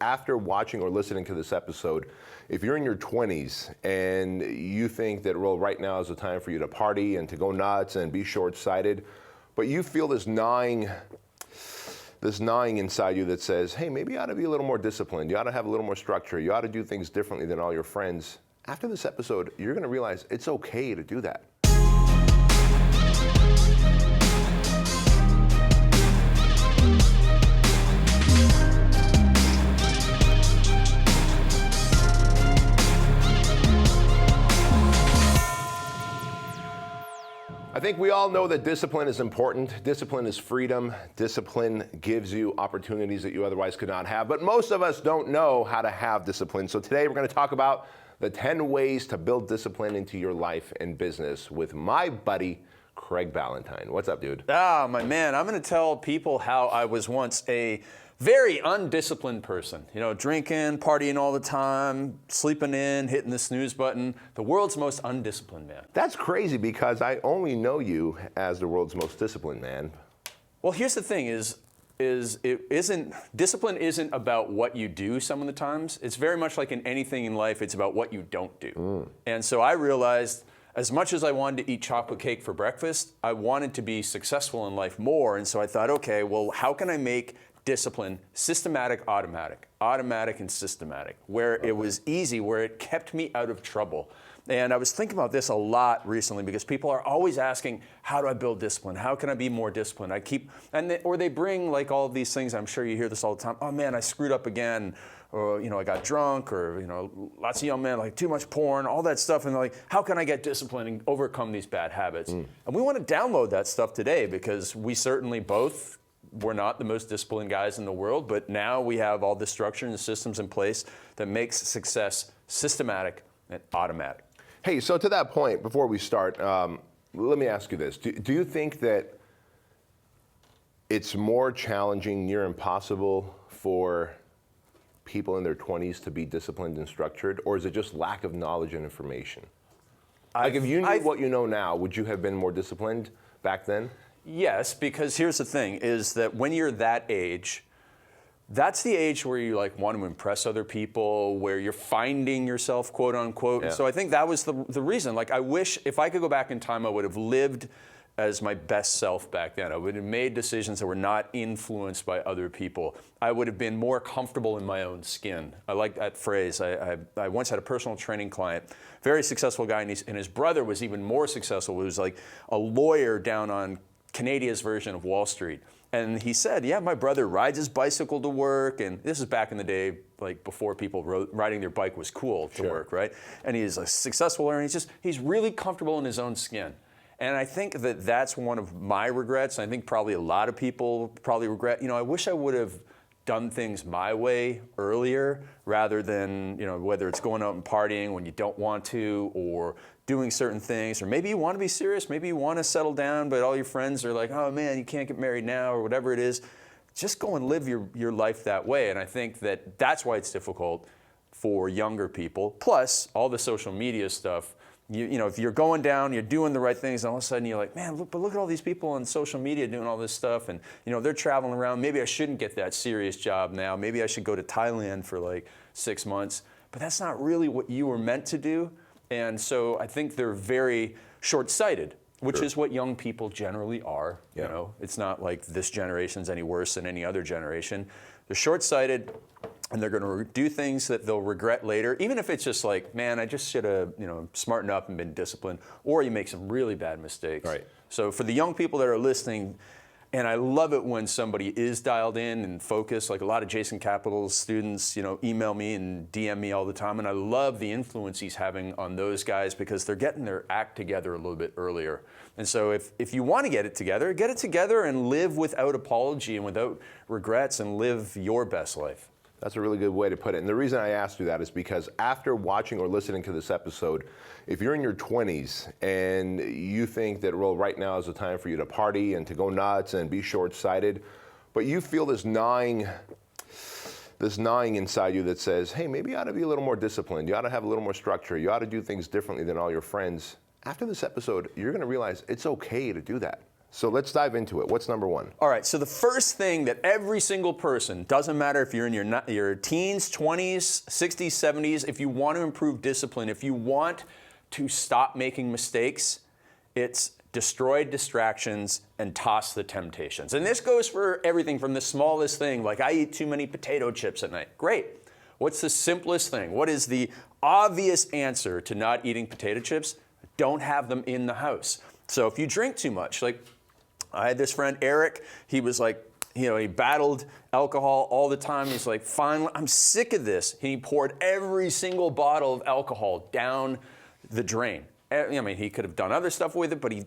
after watching or listening to this episode, if you're in your 20s and you think that, well, right now is the time for you to party and to go nuts and be short-sighted, but you feel this gnawing inside you that says, hey, maybe you ought to be a little more disciplined. You ought to have a little more structure. You ought to do things differently than all your friends. After this episode, you're going to realize it's okay to do that. I think we all know that discipline is important. Discipline is freedom. Discipline gives you opportunities that you otherwise could not have. But most of us don't know how to have discipline. So today we're going to talk about the 10 ways to build discipline into your life and business with my buddy, Craig Ballantyne. What's up, dude? Ah, my man, I'm going to tell people how I was once a very undisciplined person. You know, drinking, partying all the time, sleeping in, hitting the snooze button. The world's most undisciplined man. That's crazy because I only know you as the world's most disciplined man. Well, here's the thing discipline isn't about what you do some of the times. It's very much like in anything in life, it's about what you don't do. And so I realized, as much as I wanted to eat chocolate cake for breakfast, I wanted to be successful in life more. And so I thought, okay, well, how can I make discipline systematic, automatic and systematic, where it was easy, where it kept me out of trouble. And I was thinking about this a lot recently because people are always asking, how do I build discipline? How can I be more disciplined? Or they bring like all of these things. I'm sure you hear this all the time. Oh man, I screwed up again. Or, I got drunk, or, lots of young men like too much porn, all that stuff. And they're like, how can I get disciplined and overcome these bad habits? And we want to download that stuff today because we certainly both we're not the most disciplined guys in the world, but now we have all the structure and the systems in place that makes success systematic and automatic. Hey, so to that point, before we start, let me ask you this. Do you think that it's more challenging, near impossible for people in their 20s to be disciplined and structured, or is it just lack of knowledge and information? Like if you knew what you know now, would you have been more disciplined back then? Yes, because here's the thing, is that when you're that age, that's the age where you like want to impress other people, where you're finding yourself, quote unquote. Yeah. So I think that was the reason. Like I wish if I could go back in time, I would have lived as my best self back then. I would have made decisions that were not influenced by other people. I would have been more comfortable in my own skin. I like that phrase. I once had a personal training client, very successful guy, and his brother was even more successful. He was like a lawyer down on Canada's version of Wall Street. And he said, yeah, my brother rides his bicycle to work. And this is back in the day, like before people riding their bike was cool to work, right? And he's a successful learner. He's really comfortable in his own skin. And I think that that's one of my regrets. I think probably a lot of people probably regret, I wish I would have done things my way earlier rather than, whether it's going out and partying when you don't want to, or doing certain things, or maybe you want to be serious, maybe you want to settle down, but all your friends are like, oh man, you can't get married now, or whatever it is. Just go and live your life that way. And I think that that's why it's difficult for younger people. Plus, all the social media stuff, if you're going down, you're doing the right things, and all of a sudden you're like, man, look at all these people on social media doing all this stuff, and they're traveling around. Maybe I shouldn't get that serious job now. Maybe I should go to Thailand for like 6 months. But that's not really what you were meant to do. And so I think they're very short-sighted, which is what young people generally are. Yeah. It's not like this generation's any worse than any other generation. They're short-sighted, and they're going to do things that they'll regret later, even if it's just like, man, I just should have, smartened up and been disciplined, or you make some really bad mistakes. Right. So for the young people that are listening, and I love it when somebody is dialed in and focused, like a lot of Jason Capital's students, email me and DM me all the time, and I love the influence he's having on those guys because they're getting their act together a little bit earlier. And so if you want to get it together and live without apology and without regrets and live your best life. That's a really good way to put it. And the reason I asked you that is because after watching or listening to this episode, if you're in your 20s and you think that, well, right now is the time for you to party and to go nuts and be short-sighted, but you feel this gnawing inside you that says, hey, maybe you ought to be a little more disciplined. You ought to have a little more structure. You ought to do things differently than all your friends. After this episode, you're going to realize it's okay to do that. So let's dive into it. What's number one? All right, so the first thing that every single person, doesn't matter if you're in your teens, 20s, 60s, 70s, if you want to improve discipline, if you want to stop making mistakes, it's destroy distractions and toss the temptations. And this goes for everything from the smallest thing, like I eat too many potato chips at night. Great. What's the simplest thing? What is the obvious answer to not eating potato chips? Don't have them in the house. So if you drink too much, like I had this friend, Eric, he was like, he battled alcohol all the time. He's like, finally, I'm sick of this. He poured every single bottle of alcohol down the drain. I mean, he could have done other stuff with it, but he,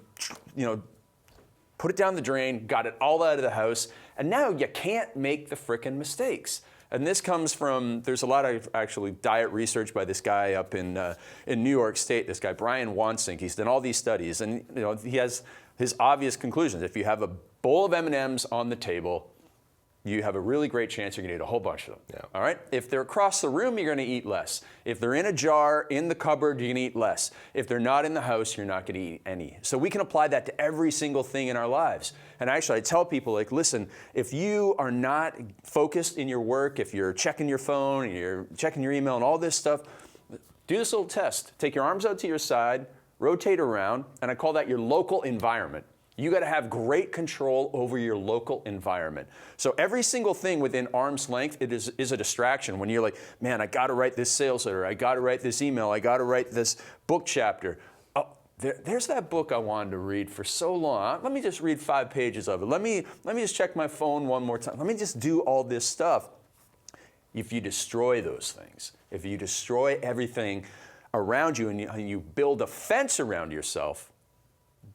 put it down the drain, got it all out of the house, and now you can't make the frickin' mistakes. And this comes from, there's a lot of actually diet research by this guy up in New York State, this guy, Brian Wansink. He's done all these studies, and he has his obvious conclusions. If you have a bowl of M&Ms on the table, you have a really great chance you're going to eat a whole bunch of them. Yeah. All right? If they're across the room, you're going to eat less. If they're in a jar, in the cupboard, you're going to eat less. If they're not in the house, you're not going to eat any. So we can apply that to every single thing in our lives. And actually, I tell people, like, listen, if you are not focused in your work, if you're checking your phone, you're checking your email and all this stuff, do this little test. Take your arms out to your side, rotate around, and I call that your local environment. You got to have great control over your local environment. So every single thing within arm's length, it is a distraction. When you're like, man, I got to write this sales letter, I got to write this email, I got to write this book chapter. Oh, there's that book I wanted to read for so long. Let me just read 5 pages of it. Let me just check my phone one more time. Let me just do all this stuff. If you destroy those things, if you destroy everything around you and you build a fence around yourself,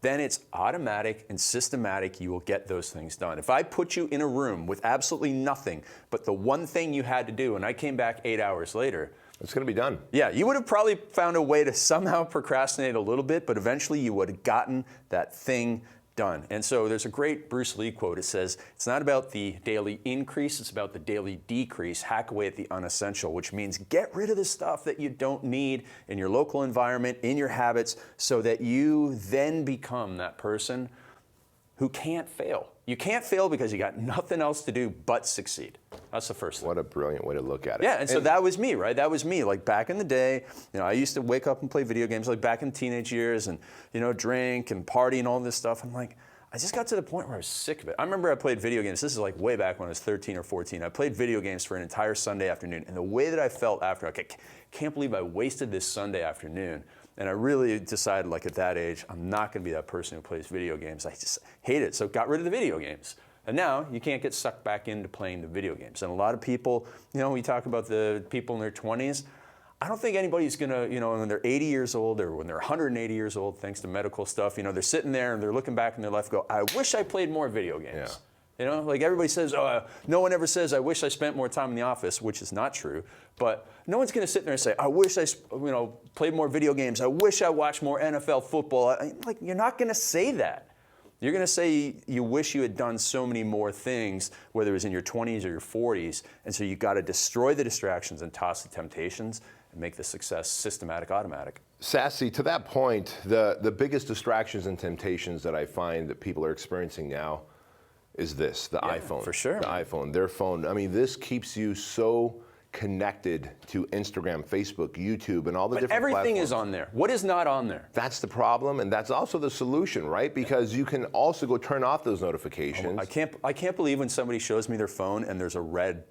then it's automatic and systematic. You will get those things done. If I put you in a room with absolutely nothing but the one thing you had to do, and I came back 8 hours later, It's going to be done. yeah, you would have probably found a way to somehow procrastinate a little bit, but eventually you would have gotten that thing done. And so there's a great Bruce Lee quote. It says, it's not about the daily increase, it's about the daily decrease. Hack away at the unessential, which means get rid of the stuff that you don't need in your local environment, in your habits, so that you then become that person who can't fail. You can't fail because you got nothing else to do but succeed. That's the first thing. What a brilliant way to look at it. Yeah, and so that was me, right? That was me. Like back in the day, I used to wake up and play video games, like back in teenage years, and drink and party and all this stuff. I'm like, I just got to the point where I was sick of it. I remember I played video games. This is like way back when I was 13 or 14. I played video games for an entire Sunday afternoon, and the way that I felt after, like, I can't believe I wasted this Sunday afternoon. And I really decided, like, at that age, I'm not going to be that person who plays video games. I just hate it. So got rid of the video games. And now you can't get sucked back into playing the video games. And a lot of people, we talk about the people in their 20s. I don't think anybody's going to, when they're 80 years old or when they're 180 years old, thanks to medical stuff, they're sitting there and they're looking back in their life and go, I wish I played more video games. Yeah. Like everybody says, no one ever says, I wish I spent more time in the office, which is not true. But no one's going to sit there and say, I wish I, played more video games. I wish I watched more NFL football. You're not going to say that. You're going to say you wish you had done so many more things, whether it was in your 20s or your 40s. And so you got to destroy the distractions and toss the temptations and make the success systematic, automatic. Sassy, to that point, the biggest distractions and temptations that I find that people are experiencing now is this, the iPhone. For sure. The iPhone, their phone. I mean, this keeps you so connected to Instagram, Facebook, YouTube, and all the different everything platforms. is on there. What is not on there? That's the problem, and that's also the solution, right? Because you can also go turn off those notifications. I can't believe when somebody shows me their phone and there's a red,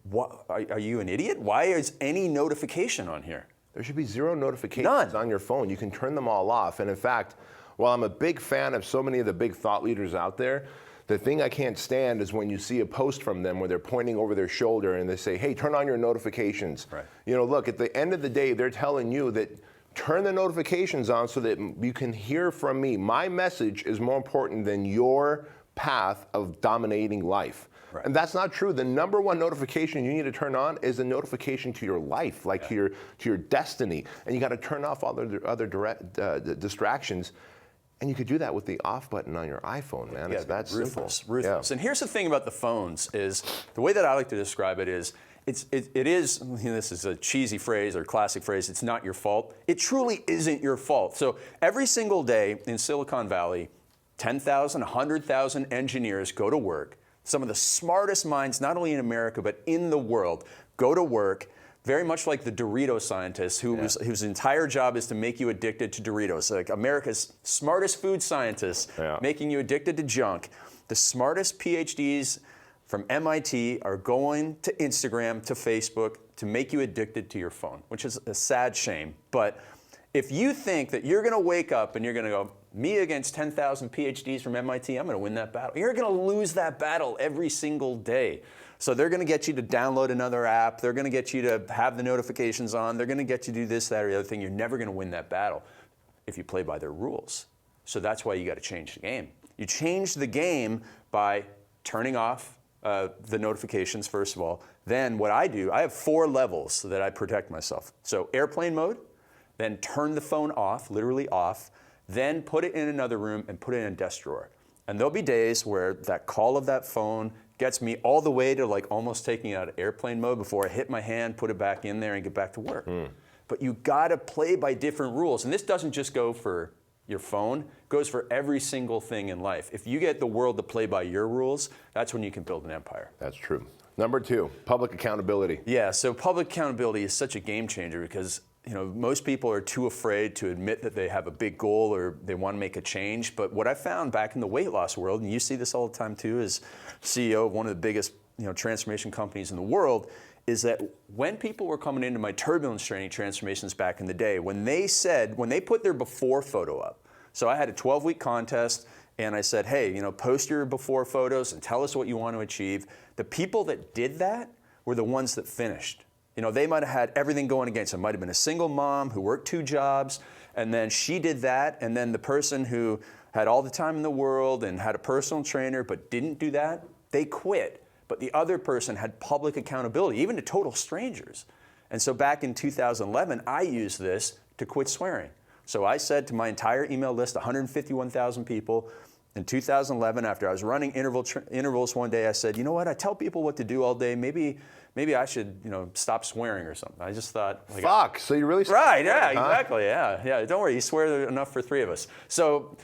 what, are you an idiot? Why is any notification on here? There should be zero notifications on your phone. You can turn them all off. And in fact, while I'm a big fan of so many of the big thought leaders out there, the thing I can't stand is when you see a post from them where they're pointing over their shoulder and they say, hey, turn on your notifications. Right. Look, at the end of the day, they're telling you that turn the notifications on so that you can hear from me. My message is more important than your path of dominating life. Right. And that's not true. The number one notification you need to turn on is a notification to your life, like to your destiny. And you got to turn off all the other distractions. And you could do that with the off button on your iPhone, man. It's that ruthless, simple. Ruthless. And here's the thing about the phones is, the way that I like to describe it is, it is, this is a cheesy phrase or classic phrase, it's not your fault. It truly isn't your fault. So every single day in Silicon Valley, 10,000, 100,000 engineers go to work. Some of the smartest minds, not only in America, but in the world, go to work, very much like the Dorito scientist whose entire job is to make you addicted to Doritos. Like America's smartest food scientists making you addicted to junk. The smartest PhDs from MIT are going to Instagram, to Facebook, to make you addicted to your phone, which is a sad shame. But if you think that you're going to wake up and you're going to go, me against 10,000 PhDs from MIT, I'm going to win that battle. You're going to lose that battle every single day. So they're going to get you to download another app. They're going to get you to have the notifications on. They're going to get you to do this, that, or the other thing. You're never going to win that battle if you play by their rules. So that's why you got to change the game. You change the game by turning off the notifications, first of all. Then what I do, I have 4 levels that I protect myself. So airplane mode, then turn the phone off, literally off, then put it in another room and put it in a desk drawer. And there'll be days where that call of that phone gets me all the way to like almost taking it out of airplane mode before I hit my hand, put it back in there and get back to work. But you gotta play by different rules. And this doesn't just go for your phone, it goes for every single thing in life. If you get the world to play by your rules, that's when you can build an empire. That's true. Number 2, public accountability. Yeah, so public accountability is such a game changer because most people are too afraid to admit that they have a big goal or they want to make a change. But what I found back in the weight loss world, and you see this all the time too, as CEO of one of the biggest transformation companies in the world, is that when people were coming into my turbulence training transformations back in the day, when they put their before photo up, so I had a 12-week contest, and I said, hey, post your before photos and tell us what you want to achieve. The people that did that were the ones that finished. They might have had everything going against them. Might have been a single mom who worked 2 jobs, and then she did that, and then the person who had all the time in the world and had a personal trainer but didn't do that, they quit. But the other person had public accountability, even to total strangers. And so back in 2011, I used this to quit swearing. So I said to my entire email list, 151,000 people, in 2011, after I was running intervals one day, I said, you know what, I tell people what to do all day, maybe I should, stop swearing or something. I just thought, Fuck, so you really right, yeah, exactly, yeah. Don't worry, you swear enough for 3 of us. So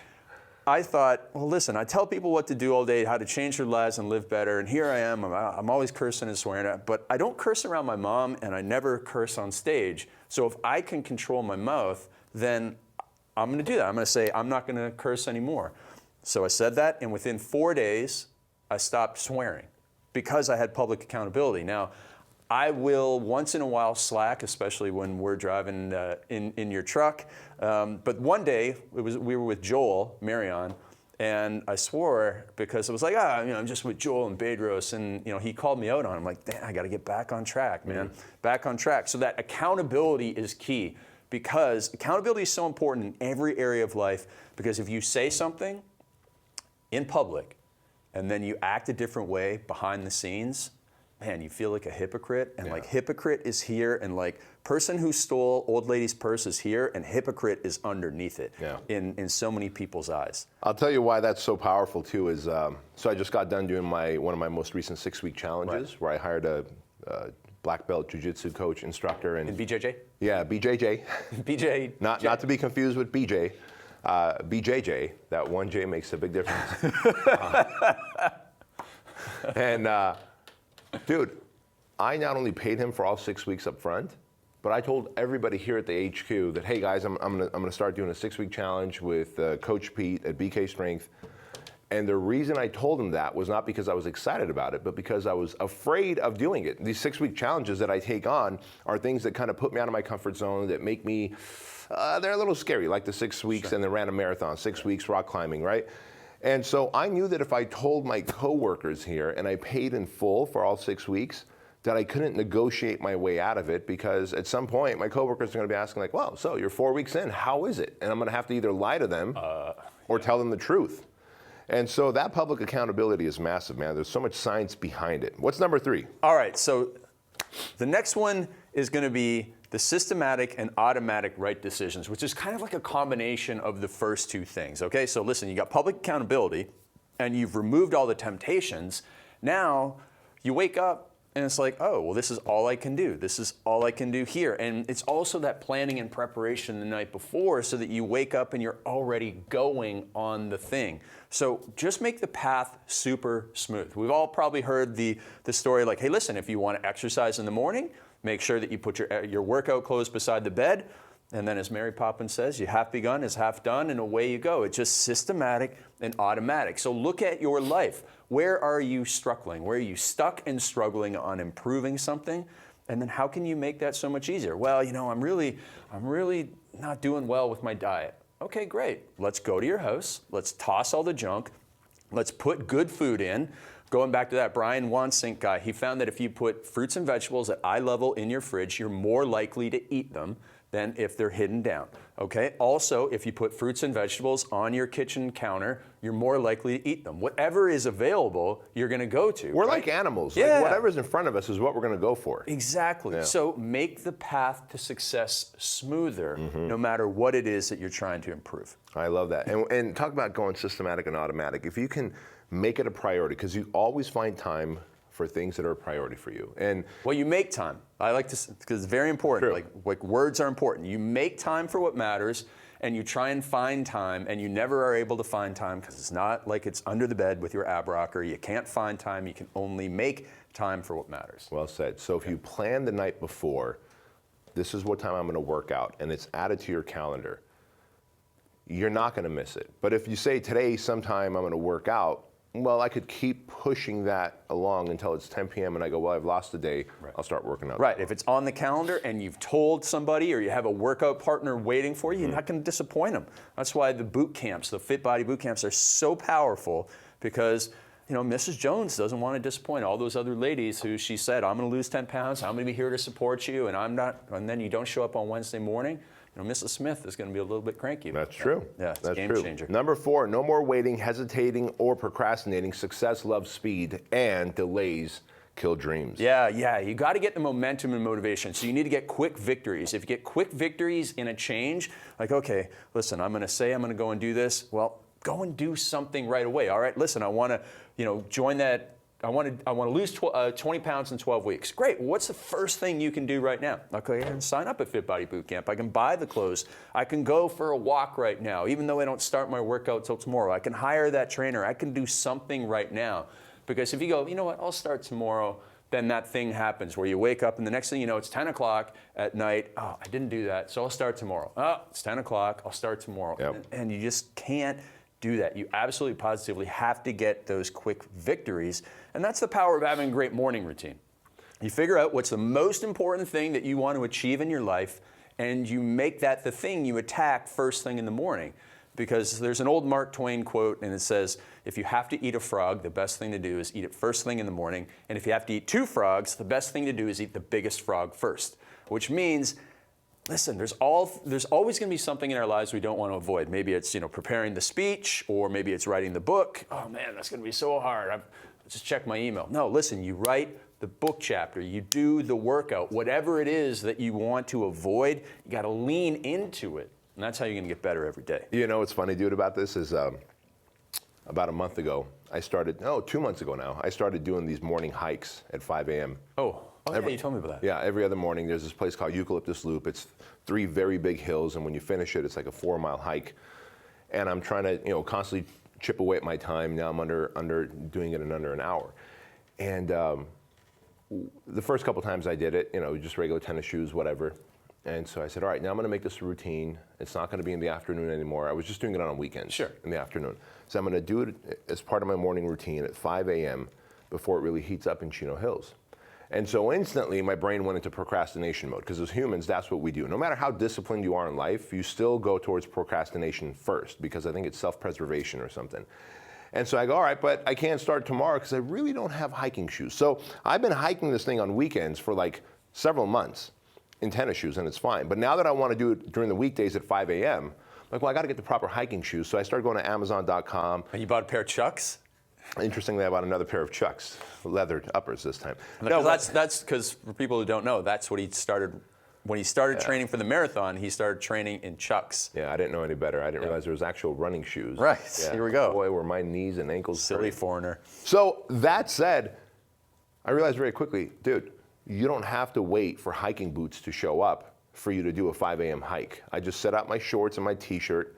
I thought, well, listen, I tell people what to do all day, how to change their lives and live better, and here I am, I'm always cursing and swearing, but I don't curse around my mom, and I never curse on stage. So if I can control my mouth, then I'm going to do that. I'm going to say, I'm not going to curse anymore. So I said that, and within 4 days, I stopped swearing because I had public accountability. Now, I will once in a while slack, especially when we're driving in your truck. But one day, we were with Joel Marion, and I swore because it was like, I'm just with Joel and Bedros, and he called me out on it. I'm like, damn, I got to get back on track, man. Back on track. So that accountability is key, because accountability is so important in every area of life, because if you say something in public and then you act a different way behind the scenes, man, you feel like a hypocrite. And like hypocrite is here, and like person who stole old lady's purse is here, and hypocrite is underneath it in so many people's eyes. I'll tell you why that's so powerful too is, so I just got done doing one of my most recent 6-week challenges where I hired a black belt jiu-jitsu coach, instructor. And BJJ? Yeah, BJJ. BJ. Not to be confused with BJ. BJJ, that one J makes a big difference. Dude, I not only paid him for all 6 weeks up front, but I told everybody here at the HQ that, hey guys, I'm gonna start doing a 6-week challenge with Coach Pete at BK Strength. And the reason I told him that was not because I was excited about it, but because I was afraid of doing it. These 6-week challenges that I take on are things that kind of put me out of my comfort zone, that make me, they're a little scary, like the 6 weeks and the random marathon, 6 weeks rock climbing, right? And so I knew that if I told my coworkers here and I paid in full for all 6 weeks, that I couldn't negotiate my way out of it, because at some point my coworkers are going to be asking like, well, so you're 4 weeks in, how is it? And I'm going to have to either lie to them or tell them the truth. And so that public accountability is massive, man. There's so much science behind it. What's number 3? All right, so the next one is going to be the systematic and automatic right decisions, which is kind of like a combination of the first 2 things, okay? So listen, you got public accountability, and you've removed all the temptations. Now, you wake up, And it's like, oh, well, this is all I can do. This is all I can do here. And it's also that planning and preparation the night before so that you wake up and you're already going on the thing. So just make the path super smooth. We've all probably heard the story like, hey, listen, if you want to exercise in the morning, make sure that you put your workout clothes beside the bed. And then as Mary Poppins says, you half begun is half done, and away you go. It's just systematic and automatic. So look at your life. Where are you struggling? Where are you stuck and struggling on improving something? And then how can you make that so much easier? Well, I'm really not doing well with my diet. Okay, great. Let's go to your house. Let's toss all the junk. Let's put good food in. Going back to that Brian Wansink guy, he found that if you put fruits and vegetables at eye level in your fridge, you're more likely to eat them than if they're hidden down, okay? Also, if you put fruits and vegetables on your kitchen counter, you're more likely to eat them. Whatever is available, you're gonna go to. We're right? like animals. Yeah. Like whatever's in front of us is what we're gonna go for. Exactly. Yeah. So make the path to success smoother, no matter what it is that you're trying to improve. I love that. And talk about going systematic and automatic. If you can make it a priority, because you always find time for things that are a priority for you. And well, you make time. I like to, because it's very important. Like words are important. You make time for what matters, and you try and find time, and you never are able to find time because it's not like it's under the bed with your ab rocker. You can't find time. You can only make time for what matters. Well said. So if you plan the night before, this is what time I'm going to work out, and it's added to your calendar, you're not going to miss it. But if you say today sometime I'm going to work out, well, I could keep pushing that along until it's 10 p.m. and I go, well, I've lost a day. Right. I'll start working out. Right. If it's on the calendar and you've told somebody or you have a workout partner waiting for you, you're not going to disappoint them. That's why the boot camps, the Fit Body boot camps, are so powerful because, Mrs. Jones doesn't want to disappoint all those other ladies who she said, I'm going to lose 10 pounds, I'm going to be here to support you, and I'm not, and then you don't show up on Wednesday morning. Mrs. Smith is going to be a little bit cranky. That's true. Yeah, it's That's a game true. changer. Number 4, no more waiting, hesitating, or procrastinating. Success loves speed, and delays kill dreams. Yeah. You got to get the momentum and motivation. So you need to get quick victories. If you get quick victories in a change, like, okay, listen, I'm going to go and do this. Well, go and do something right away. All right, listen, I want to, join that. I want to lose 20 pounds in 12 weeks. Great. Well, what's the first thing you can do right now? Okay, I can sign up at Fit Body Bootcamp. I can buy the clothes. I can go for a walk right now, even though I don't start my workout till tomorrow. I can hire that trainer. I can do something right now. Because if you go, you know what, I'll start tomorrow, then that thing happens where you wake up and the next thing you know, it's 10 o'clock at night. Oh, I didn't do that, so I'll start tomorrow. Oh, it's 10 o'clock, I'll start tomorrow. Yep. And you just can't do that. You absolutely positively have to get those quick victories. And that's the power of having a great morning routine. You figure out what's the most important thing that you want to achieve in your life, and you make that the thing you attack first thing in the morning. Because there's an old Mark Twain quote, and it says, if you have to eat a frog, the best thing to do is eat it first thing in the morning. And if you have to eat 2 frogs, the best thing to do is eat the biggest frog first. Which means, listen, there's always going to be something in our lives we don't want to avoid. Maybe it's preparing the speech, or maybe it's writing the book. Oh man, that's going to be so hard. I'll just check my email. No, listen, you write the book chapter, you do the workout, whatever it is that you want to avoid, you got to lean into it. And that's how you're going to get better every day. What's funny, dude, about this is about a month ago, 2 months ago now, I started doing these morning hikes at 5 a.m. Yeah, you told me about that. Yeah, every other morning there's this place called Eucalyptus Loop. It's 3 very big hills, and when you finish it, it's like a 4-mile hike. And I'm trying to, constantly chip away at my time. Now I'm under doing it in under an hour. And the first couple times I did it, just regular tennis shoes, whatever. And so I said, all right, now I'm going to make this a routine. It's not going to be in the afternoon anymore. I was just doing it on weekends. Sure. In the afternoon. So I'm going to do it as part of my morning routine at 5 a.m. before it really heats up in Chino Hills. And so instantly my brain went into procrastination mode, because as humans, that's what we do. No matter how disciplined you are in life, you still go towards procrastination first, because I think it's self-preservation or something. And so I go, all right, but I can't start tomorrow because I really don't have hiking shoes. So I've been hiking this thing on weekends for like several months in tennis shoes, and it's fine. But now that I want to do it during the weekdays at 5 a.m., I'm like, well, I got to get the proper hiking shoes. So I started going to Amazon.com. And you bought a pair of Chucks? Interestingly, I bought another pair of Chucks, leather uppers this time. No, that's because for people who don't know, that's what he started. When he started training for the marathon, he started training in Chucks. Yeah, I didn't know any better. I didn't realize there was actual running shoes. Right, here we go. Boy, were my knees and ankles Silly hurting. foreigner. So that said, I realized very quickly, dude, you don't have to wait for hiking boots to show up for you to do a 5 a.m. hike. I just set out my shorts and my t-shirt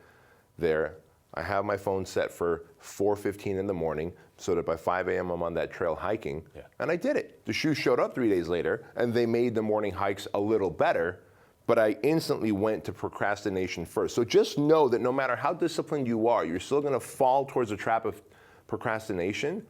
there. I have my phone set for 4:15 in the morning so that by 5 a.m. I'm on that trail hiking. Yeah. And I did it. The shoes showed up 3 days later and they made the morning hikes a little better, but I instantly went to procrastination first. So just know that no matter how disciplined you are, you're still gonna fall towards the trap of procrastination.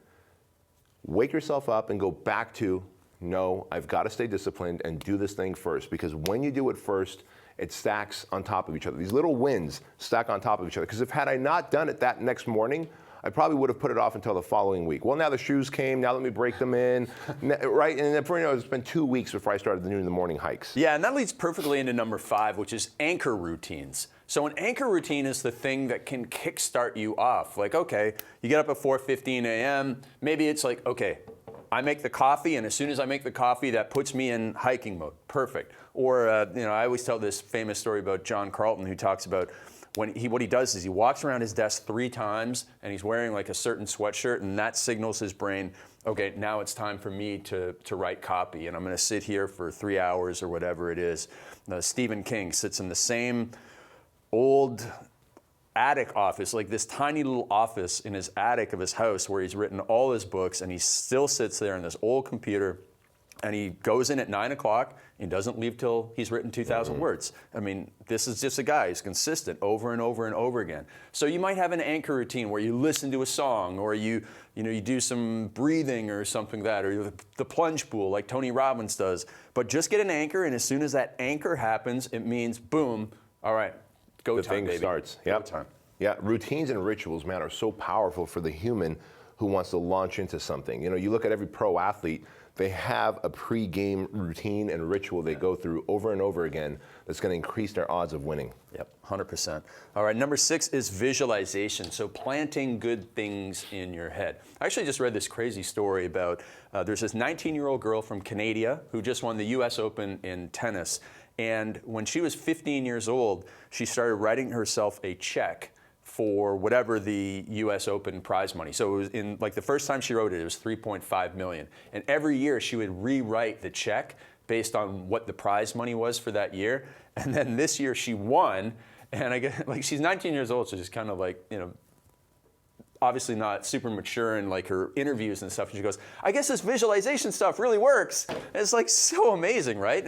Wake yourself up and go back to, no, I've got to stay disciplined and do this thing first, because when you do it first, it stacks on top of each other. These little wins stack on top of each other. Because had I not done it that next morning, I probably would have put it off until the following week. Well, now the shoes came, now let me break them in, right? And then it's been 2 weeks before I started doing the morning hikes. Yeah, and that leads perfectly into number 5, which is anchor routines. So an anchor routine is the thing that can kickstart you off. Like, okay, you get up at 4:15 a.m., maybe it's like, okay, I make the coffee, and as soon as I make the coffee, that puts me in hiking mode. Perfect. Or, I always tell this famous story about John Carlton, who talks about what he does is he walks around his desk 3 times, and he's wearing like a certain sweatshirt, and that signals his brain, okay, now it's time for me to write copy, and I'm going to sit here for 3 hours or whatever it is. Stephen King sits in the same old attic office, like this tiny little office in his attic of his house where he's written all his books, and he still sits there in this old computer, and he goes in at 9 o'clock and doesn't leave till he's written 2,000 words. I mean, this is just a guy who's consistent over and over and over again. So you might have an anchor routine where you listen to a song, or you do some breathing or something like that, or the plunge pool like Tony Robbins does. But just get an anchor, and as soon as that anchor happens, it means boom, all right, go time, thing baby. starts. Go Yep. time. Yeah, routines and rituals, man, are so powerful for the human who wants to launch into something. You look at every pro athlete, they have a pre-game routine and ritual they go through over and over again that's going to increase their odds of winning. Yep, 100%. All right, number 6 is visualization. So planting good things in your head. I actually just read this crazy story about, there's this 19-year-old girl from Canada who just won the US Open in tennis. And when she was 15 years old, she started writing herself a check for whatever the US Open prize money. So it was in, like, the first time she wrote it, it was $3.5 million. And every year she would rewrite the check based on what the prize money was for that year. And then this year she won, and I get, like, she's 19 years old, so she's kind of like, obviously not super mature in like her interviews and stuff. And she goes, I guess this visualization stuff really works. And it's like so amazing, right?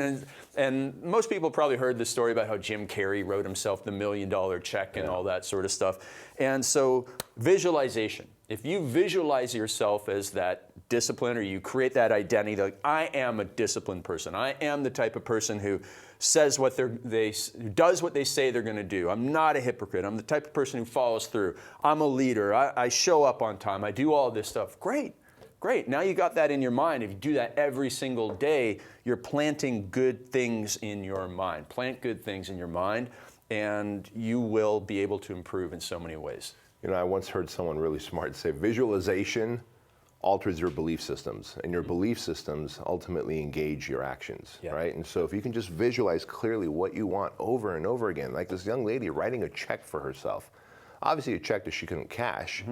And most people probably heard the story about how Jim Carrey wrote himself the $1 million check and all that sort of stuff. And so visualization, if you visualize yourself as that discipline, or you create that identity, like, I am a disciplined person. I am the type of person who says what does what they say they're going to do. I'm not a hypocrite. I'm the type of person who follows through. I'm a leader. I show up on time. I do all this stuff. Great. Now you got that in your mind. If you do that every single day, you're planting good things in your mind. Plant good things in your mind, and you will be able to improve in so many ways. I once heard someone really smart say, visualization alters your belief systems, and your belief systems ultimately engage your actions, right? And so if you can just visualize clearly what you want over and over again, like this young lady writing a check for herself, obviously a check that she couldn't cash,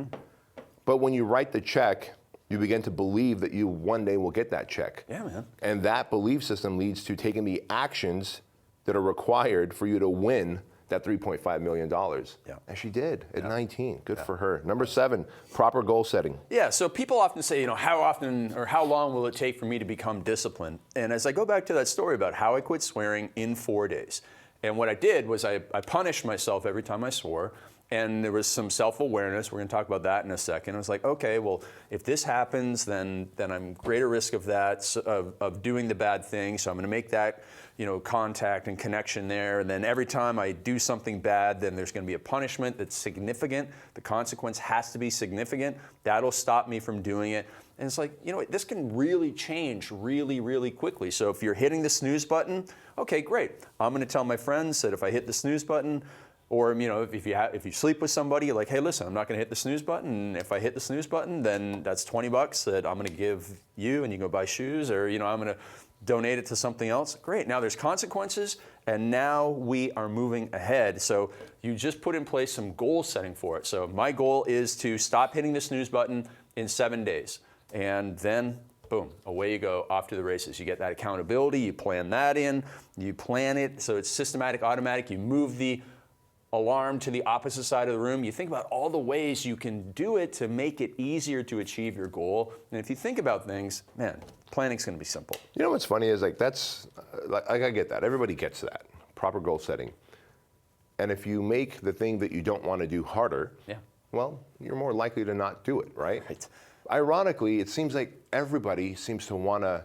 but when you write the check, you begin to believe that you one day will get that check. Yeah, man. And that belief system leads to taking the actions that are required for you to win that $3.5 million. Yeah. And she did at 19. Good for her. Number 7, proper goal setting. Yeah, so people often say, how often or how long will it take for me to become disciplined? And as I go back to that story about how I quit swearing in 4 days, and what I did was I punished myself every time I swore, and there was some self-awareness. We're going to talk about that in a second. I was like, okay, well, if this happens, then I'm greater risk of that, of doing the bad thing. So I'm going to make that, contact and connection there. And then every time I do something bad, then there's going to be a punishment that's significant. The consequence has to be significant. That'll stop me from doing it. And it's like, this can really change really, really quickly. So if you're hitting the snooze button, okay, great. I'm going to tell my friends that if I hit the snooze button, or if you sleep with somebody, like, hey, listen, I'm not going to hit the snooze button. If I hit the snooze button, then that's $20 that I'm going to give you, and you can go buy shoes, or I'm going to donate it to something else. Great. Now there's consequences, and now we are moving ahead. So you just put in place some goal setting for it. So my goal is to stop hitting the snooze button in 7 days, and then boom, away you go, off to the races. You get that accountability, you plan that in, you plan it so it's systematic, automatic. You move the alarm to the opposite side of the room. You think about all the ways you can do it to make it easier to achieve your goal. And if you think about things, man, planning's going to be simple. You know what's funny is that's I get that. Everybody gets that. Proper goal setting. And if you make the thing that you don't want to do harder, well, you're more likely to not do it, right? Right. Ironically, it seems like everybody seems to want to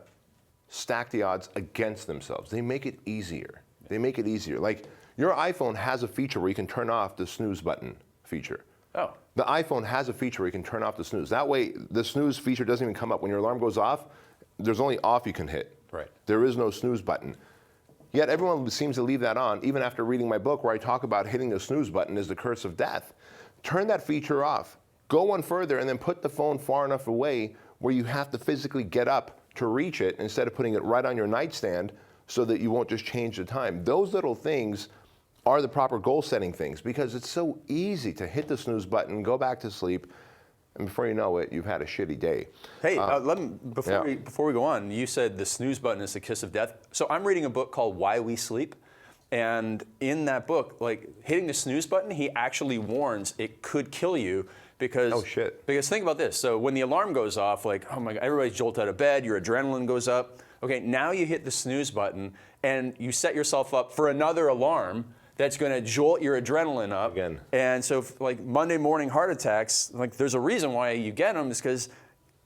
stack the odds against themselves. They make it easier. They make it easier. Like, your iPhone has a feature where you can turn off the snooze button feature. Oh. The iPhone has a feature where you can turn off the snooze. That way, the snooze feature doesn't even come up. When your alarm goes off, there's only off you can hit. Right. There is no snooze button. Yet everyone seems to leave that on, even after reading my book where I talk about hitting the snooze button is the curse of death. Turn that feature off. Go one further and then put the phone far enough away where you have to physically get up to reach it instead of putting it right on your nightstand so that you won't just change the time. Those little things are the proper goal setting things because it's so easy to hit the snooze button, go back to sleep, and before you know it, you've had a shitty day. Hey, before we go on, you said the snooze button is the kiss of death. So I'm reading a book called Why We Sleep. And in that book, like hitting the snooze button, he actually warns it could kill you because, oh shit. Because think about this. So when the alarm goes off, like, oh my God, everybody's jolted out of bed, your adrenaline goes up. Okay, now you hit the snooze button and you set yourself up for another alarm that's going to jolt your adrenaline up. Again. And so like Monday morning heart attacks, like there's a reason why you get them is because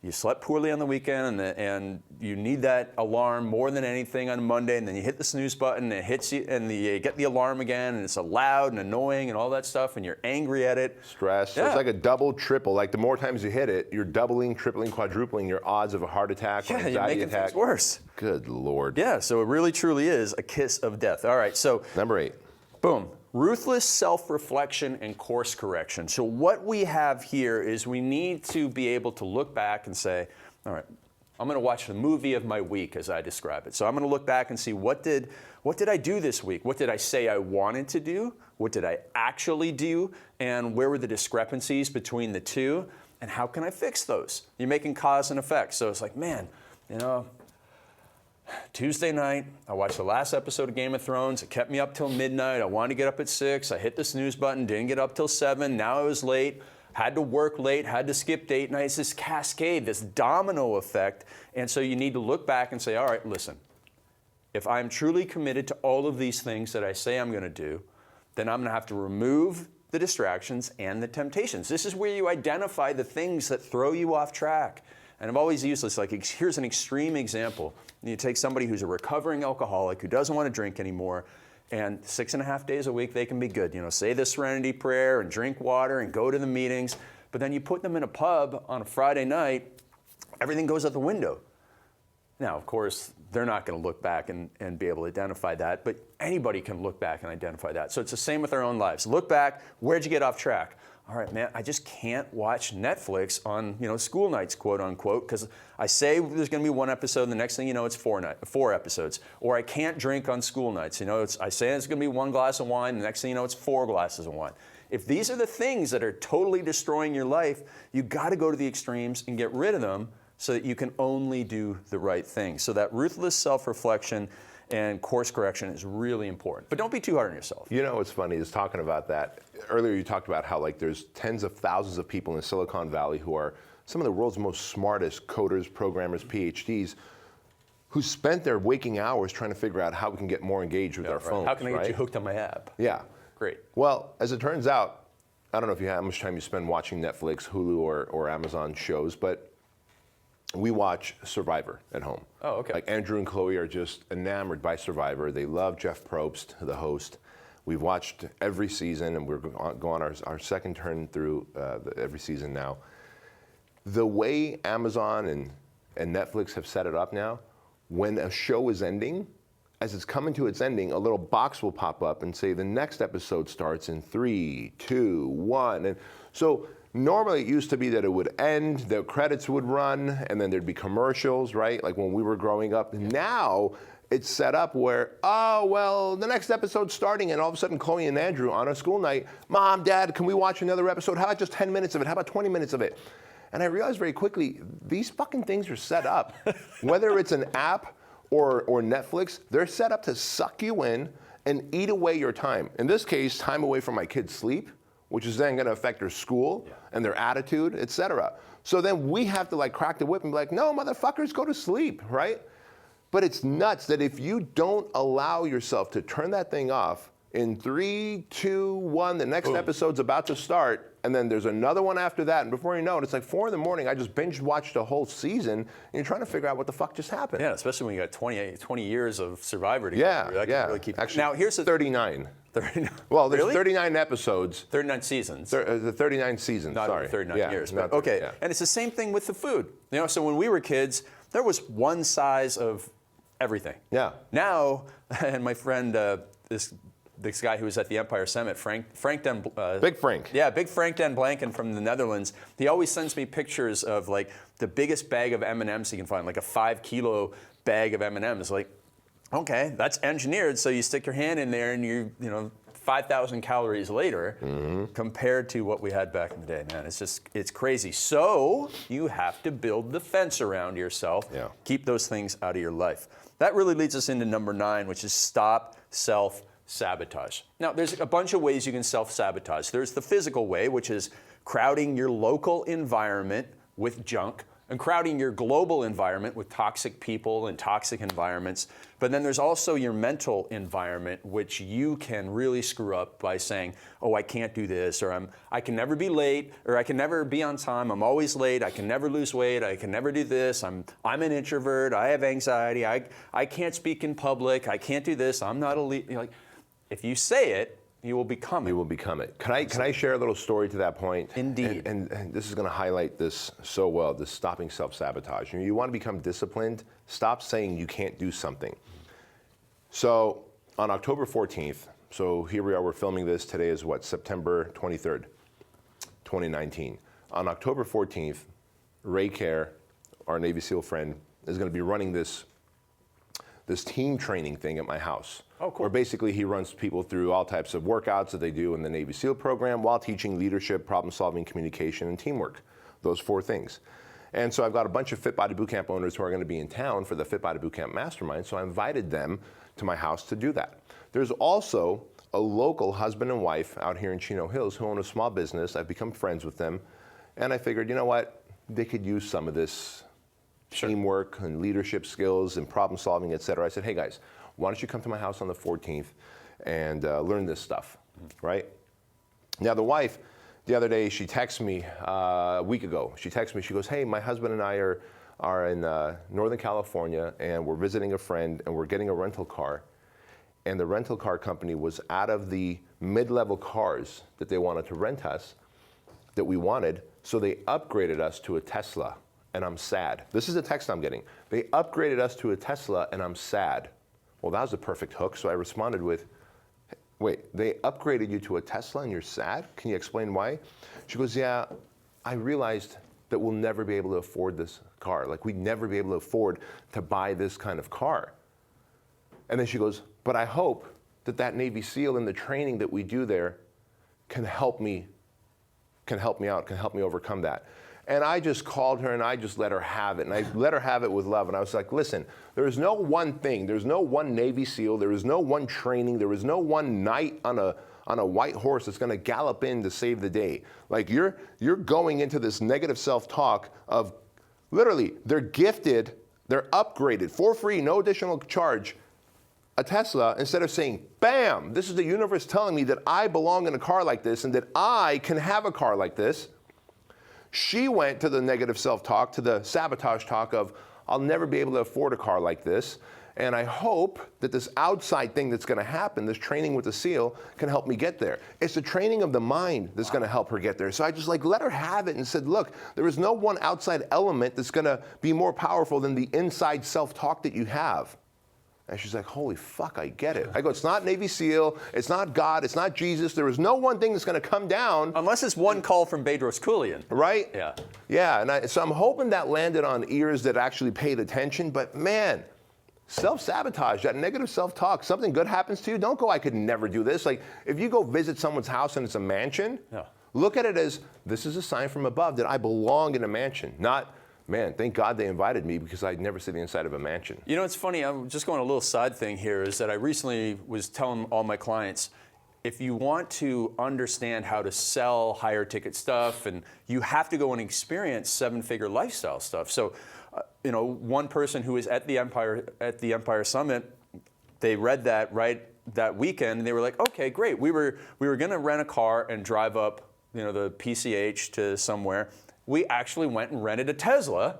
you slept poorly on the weekend and you need that alarm more than anything on Monday, and then you hit the snooze button and it hits you and you get the alarm again and it's loud and annoying and all that stuff and you're angry at it. Stress. So it's like a double, triple. Like the more times you hit it, you're doubling, tripling, quadrupling your odds of a heart attack or anxiety you're making attack. things worse. Good Lord. Yeah, so it really truly is a kiss of death. All right, so Number 8. boom. Ruthless self-reflection and course correction. So what we have here is we need to be able to look back and say, all right, I'm going to watch the movie of my week as I describe it. So I'm going to look back and see what did I do this week? What did I say I wanted to do? What did I actually do? And where were the discrepancies between the two? And how can I fix those? You're making cause and effect. So it's like, man, you know, Tuesday night, I watched the last episode of Game of Thrones. It kept me up till midnight. I wanted to get up at 6. I hit the snooze button, didn't get up till 7. Now I was late, had to work late, had to skip date night. It's this cascade, this domino effect. And so you need to look back and say, all right, listen, if I'm truly committed to all of these things that I say I'm going to do, then I'm going to have to remove the distractions and the temptations. This is where you identify the things that throw you off track. And I've always used this, like, here's an extreme example. You take somebody who's a recovering alcoholic who doesn't want to drink anymore, and 6.5 days a week they can be good. You know, say the Serenity Prayer and drink water and go to the meetings. But then you put them in a pub on a Friday night, everything goes out the window. Now, of course, they're not going to look back and be able to identify that, but anybody can look back and identify that. So it's the same with our own lives. Look back, where'd you get off track? All right, man, I just can't watch Netflix on, school nights, quote unquote, because I say there's going to be one episode, and the next thing you know, it's 4 episodes. Or I can't drink on school nights. I say it's going to be 1 glass of wine, the next thing you know, it's 4 glasses of wine. If these are the things that are totally destroying your life, you got to go to the extremes and get rid of them so that you can only do the right thing. So that ruthless self-reflection and course correction is really important. But don't be too hard on yourself. You know what's funny is talking about that. Earlier you talked about how there's tens of thousands of people in Silicon Valley who are some of the world's most smartest coders, programmers, PhDs, who spent their waking hours trying to figure out how we can get more engaged with our phones. How can I get you hooked on my app? Yeah. Great. Well, as it turns out, I don't know how much time you spend watching Netflix, Hulu, or Amazon shows, but we watch Survivor at home. Oh, okay. Like Andrew and Chloe are just enamored by Survivor. They love Jeff Probst, the host. We've watched every season, and we're going our second turn through every season now. The way Amazon and Netflix have set it up now, when a show is ending, as it's coming to its ending, a little box will pop up and say the next episode starts in 3, 2, 1. And so normally it used to be that it would end, the credits would run, and then there'd be commercials, right? Like when we were growing up. Now it's set up where, oh, well, the next episode's starting, and all of a sudden Chloe and Andrew on a school night, Mom, Dad, can we watch another episode? How about just 10 minutes of it? How about 20 minutes of it? And I realized very quickly, these fucking things are set up. Whether it's an app or Netflix, they're set up to suck you in and eat away your time. In this case, time away from my kids' sleep, which is then gonna affect their school and their attitude, et cetera. So then we have to like crack the whip and be like, no, motherfuckers, go to sleep, right? But it's nuts that if you don't allow yourself to turn that thing off, in 3, 2, 1, the next episode's about to start, and then there's another one after that, and before you know it, it's like 4 a.m, I just binge watched a whole season, and you're trying to figure out what the fuck just happened. Yeah, especially when you got 20 years of Survivor to Yeah, go through. That can really keep. Actually, now here's the 39. 39. Well, there's Really? 39 episodes. 39 seasons. The 39 seasons, Not sorry. 39 years, but not okay. yeah. And it's the same thing with the food. You know, so when we were kids, there was one size of everything. Yeah. Now, and my friend, this guy who was at the Empire Summit, Frank Den, Big Frank. Yeah, Big Frank Den Blanken from the Netherlands. He always sends me pictures of like the biggest bag of M&Ms he can find, like a 5-kilo bag of M&Ms. Like, okay, that's engineered, so you stick your hand in there and you know, 5,000 calories later compared to what we had back in the day, man. It's crazy. So you have to build the fence around yourself. Yeah. Keep those things out of your life. That really leads us into number 9, which is stop self-sabotage. Now, there's a bunch of ways you can self-sabotage. There's the physical way, which is crowding your local environment with junk and crowding your global environment with toxic people and toxic environments. But then there's also your mental environment, which you can really screw up by saying, oh, I can't do this, or I can never be late, or I can never be on time, I'm always late, I can never lose weight, I can never do this, I'm an introvert, I have anxiety, I can't speak in public, I can't do this, I'm not a lead. You know, like, if you say it, you will become it. You will become it. Can I share a little story to that point? Indeed. And this is going to highlight this so well, this stopping self-sabotage. You want to become disciplined, stop saying you can't do something. So on October 14th, so here we are, we're filming this, today is what, September 23rd, 2019. On October 14th, Ray Care, our Navy SEAL friend, is going to be running this team training thing at my house. Oh, cool. Where basically he runs people through all types of workouts that they do in the Navy SEAL program while teaching leadership, problem solving, communication, and teamwork. Those 4 things. And so I've got a bunch of Fit Body Bootcamp owners who are going to be in town for the Fit Body Bootcamp Mastermind, so I invited them to my house to do that. There's also a local husband and wife out here in Chino Hills who own a small business. I've become friends with them, and I figured, you know what, they could use some of this teamwork and leadership skills and problem solving, et cetera. I said, hey guys, why don't you come to my house on the 14th and learn this stuff, right? Now the wife, the other day, she texted me a week ago. She texted me, she goes, hey, my husband and I are in Northern California and we're visiting a friend and we're getting a rental car. And the rental car company was out of the mid-level cars that they wanted to rent us, that we wanted, so they upgraded us to a Tesla, and I'm sad. This is the text I'm getting. They upgraded us to a Tesla and I'm sad. Well, that was the perfect hook, so I responded with, wait, they upgraded you to a Tesla and you're sad? Can you explain why? She goes, yeah, I realized that we'll never be able to afford this car. Like, we'd never be able to afford to buy this kind of car. And then she goes, but I hope that that Navy SEAL and the training that we do there can help me out, can help me overcome that. And I just called her and I just let her have it. And I let her have it with love. And I was like, listen, there is no one thing. There's no one Navy SEAL. There is no one training. There is no one knight on a white horse that's going to gallop in to save the day. Like, you're going into this negative self-talk of literally, they're gifted, they're upgraded for free, no additional charge, a Tesla, instead of saying, bam, this is the universe telling me that I belong in a car like this and that I can have a car like this. She went to the negative self-talk, to the sabotage talk of, I'll never be able to afford a car like this. And I hope that this outside thing that's going to happen, this training with the SEAL, can help me get there. It's the training of the mind that's going to help her get there. So I just let her have it and said, look, there is no one outside element that's going to be more powerful than the inside self-talk that you have. And she's like, holy fuck, I get it. I go, it's not Navy SEAL, it's not God, it's not Jesus. There is no one thing that's going to come down. Unless it's one call from Bedros Keuilian. Right? Yeah. Yeah, and so I'm hoping that landed on ears that actually paid attention. But man, self-sabotage, that negative self-talk, something good happens to you, don't go, I could never do this. Like, if you go visit someone's house and it's a mansion, Look at it as, this is a sign from above that I belong in a mansion. Not, man, thank God they invited me because I'd never see the inside of a mansion. You know, it's funny, I'm just going a little side thing here, is that I recently was telling all my clients, if you want to understand how to sell higher ticket stuff, and you have to go and experience seven-figure lifestyle stuff. So, you know, one person who was at the Empire Summit, they read that right that weekend, and they were like, okay, great. We were going to rent a car and drive up, you know, the PCH to somewhere. We actually went and rented a Tesla.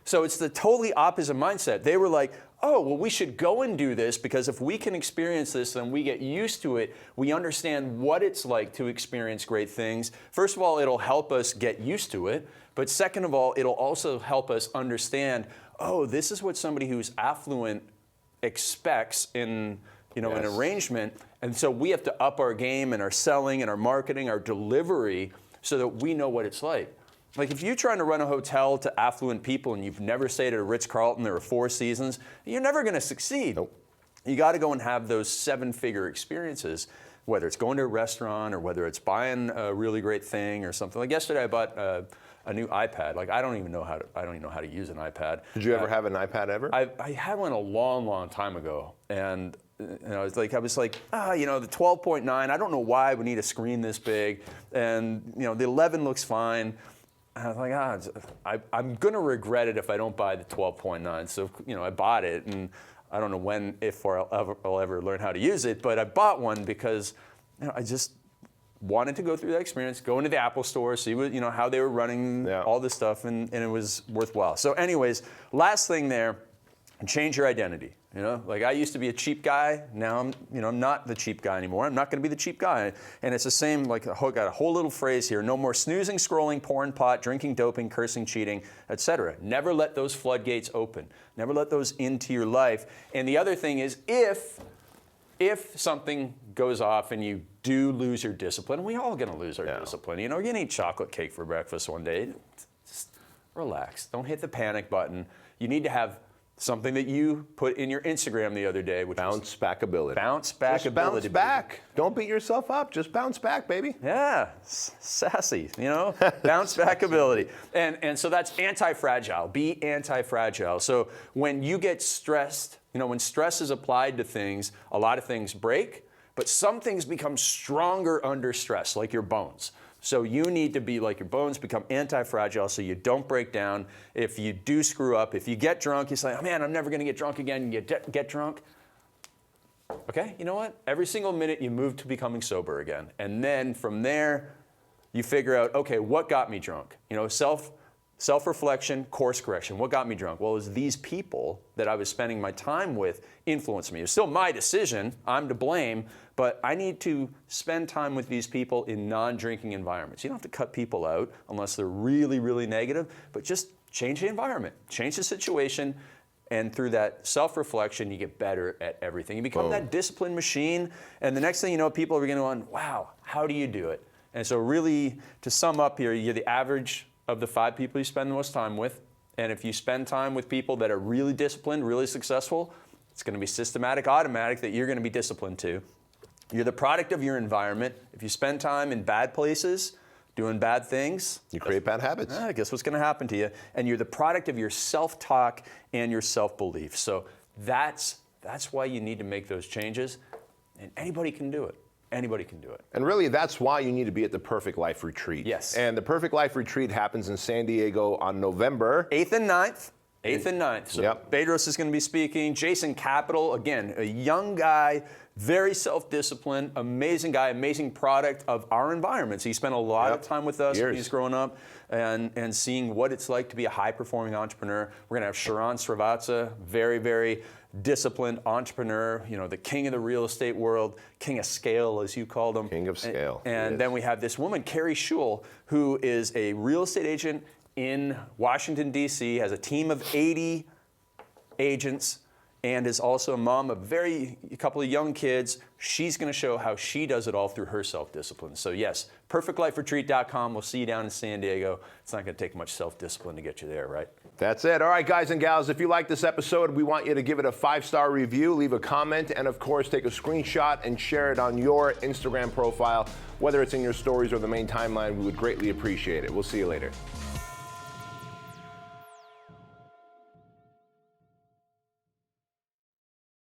So it's the totally opposite mindset. They were like, oh, well, we should go and do this because if we can experience this, then we get used to it. We understand what it's like to experience great things. First of all, it'll help us get used to it. But second of all, it'll also help us understand, oh, this is what somebody who's affluent expects in, you know, an arrangement. And so we have to up our game and our selling and our marketing, our delivery, so that we know what it's like. Like if you're trying to run a hotel to affluent people and you've never stayed at a Ritz-Carlton or a Four Seasons, you're never going to succeed. Nope. You got to go and have those seven-figure experiences, whether it's going to a restaurant or whether it's buying a really great thing or something. Like yesterday, I bought a new iPad. Like I don't even know how to use an iPad. Did you ever have an iPad ever? I had one a long, long time ago, and you know, I was like, you know, the 12.9. I don't know why we need a screen this big, and you know, the 11 looks fine. I was like, I'm going to regret it if I don't buy the 12.9. So, you know, I bought it, and I don't know when, if or I'll ever learn how to use it, but I bought one because, you know, I just wanted to go through that experience, go into the Apple store, see what, you know, how they were running all this stuff, and it was worthwhile. So anyways, last thing there, change your identity. You know, like I used to be a cheap guy. Now I'm, you know, I'm not the cheap guy anymore. I'm not going to be the cheap guy. And it's the same, like got a whole little phrase here. No more snoozing, scrolling, pouring pot, drinking, doping, cursing, cheating, etc. Never let those floodgates open. Never let those into your life. And the other thing is, if something goes off and you do lose your discipline, we all going to lose our discipline. You know, you're going to eat chocolate cake for breakfast one day. Just relax. Don't hit the panic button. You need to have something that you put in your Instagram the other day, which bounce back ability. Bounce back ability. Bounce back. Don't beat yourself up. Just bounce back, baby. Yeah, sassy, you know, bounce back ability. And so that's anti-fragile. Be anti-fragile. So when you get stressed, you know, when stress is applied to things, a lot of things break, but some things become stronger under stress, like your bones. So you need to be like your bones, become anti-fragile so you don't break down. If you do screw up, if you get drunk, you say, oh man, I'm never going to get drunk again. You get drunk. Okay, you know what? Every single minute you move to becoming sober again. And then from there, you figure out, okay, what got me drunk? You know, self-reflection, course correction. What got me drunk? Well, it was these people that I was spending my time with influenced me. It was still my decision. I'm to blame. But I need to spend time with these people in non-drinking environments. You don't have to cut people out unless they're really, really negative, but just change the environment, change the situation, and through that self-reflection, you get better at everything. You become that disciplined machine, and the next thing you know, people are going to go, wow, how do you do it? And so really, to sum up here, you're the average of the 5 people you spend the most time with, and if you spend time with people that are really disciplined, really successful, it's going to be systematic, automatic that you're going to be disciplined too. You're the product of your environment. If you spend time in bad places, doing bad things, you create bad habits. Guess what's going to happen to you? And you're the product of your self-talk and your self-belief. So that's why you need to make those changes. And anybody can do it. Anybody can do it. And really, that's why you need to be at the Perfect Life Retreat. Yes. And the Perfect Life Retreat happens in San Diego on November 8th and 9th. 8th and 9th. So Bedros is going to be speaking. Jason Capital, again, a young guy, very self-disciplined, amazing guy, amazing product of our environments. He spent a lot of time with us when he's growing up and seeing what it's like to be a high-performing entrepreneur. We're going to have Sharon Srivatsa, very, very disciplined entrepreneur, you know, the king of the real estate world, king of scale, as you called him. King of scale. And then we have this woman, Carrie Schul, who is a real estate agent in Washington, D.C., has a team of 80 agents, and is also a mom of a couple of young kids. She's going to show how she does it all through her self-discipline. So yes, perfectliferetreat.com. We'll see you down in San Diego. It's not going to take much self-discipline to get you there, right? That's it. All right, guys and gals, if you like this episode, we want you to give it a 5-star review, leave a comment, and of course, take a screenshot and share it on your Instagram profile, whether it's in your stories or the main timeline. We would greatly appreciate it. We'll see you later.